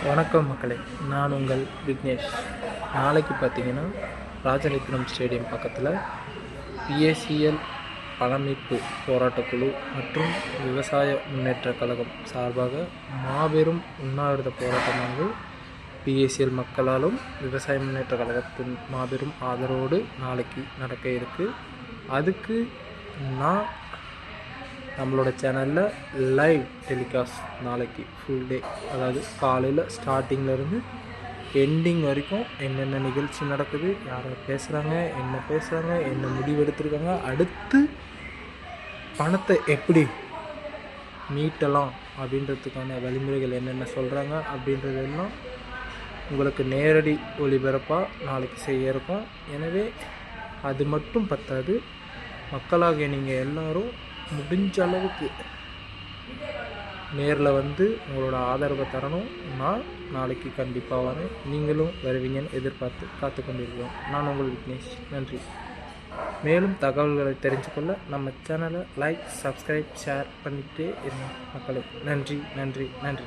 வணக்கம் மக்களே, நான் உங்கள் விக்னேஷ். நாளைக்கு பார்த்தீங்கன்னா ராஜரத்னம் ஸ்டேடியம் பக்கத்தில் பிஏசிஎல் பணமீட்பு போராட்டக்குழு மற்றும் விவசாய முன்னேற்ற கழகம் சார்பாக மாபெரும் உண்ணாவிரத போராட்டமானது பிஏசிஎல் மக்களாலும் விவசாய முன்னேற்ற கழகத்தின் மாபெரும் ஆதரவோடு நாளைக்கு நடக்க இருக்குது. அதுக்கு நான் நம்மளோட சேனலில் லைவ் டெலிகாஸ்ட் நாளைக்கு ஃபுல் டே, அதாவது காலையில் ஸ்டார்டிங்லேருந்து எண்டிங் வரைக்கும் என்னென்ன நிகழ்ச்சி நடக்குது, யாரை பேசுகிறாங்க, என்ன முடிவு எடுத்திருக்காங்க, அடுத்து பணத்தை எப்படி மீட்டலாம் அப்படின்றதுக்கான வழிமுறைகள் என்னென்ன சொல்கிறாங்க அப்படின்றதெல்லாம் உங்களுக்கு நேரடி ஒளிபரப்பாக நாளைக்கு செய்ய இருக்கும். எனவே அது மட்டும் பத்தாது, மக்களாகிய நீங்கள் எல்லோரும் முடிஞ்ச அளவுக்கு நேரில் வந்து உங்களோட ஆதரவை தரணும். நான் நாளைக்கு கண்டிப்பாக வரேன், நீங்களும் வருவீங்கன்னு எதிர்பார்த்து காத்து கொண்டிருக்கிறோம். நான் உங்கள் விக்னேஷ். நன்றி. மேலும் தகவல்களை தெரிஞ்சுக்கொள்ள நம்ம சேனலை லைக், சப்ஸ்கிரைப், ஷேர் பண்ணிகிட்டே இருங்க மக்களே. நன்றி.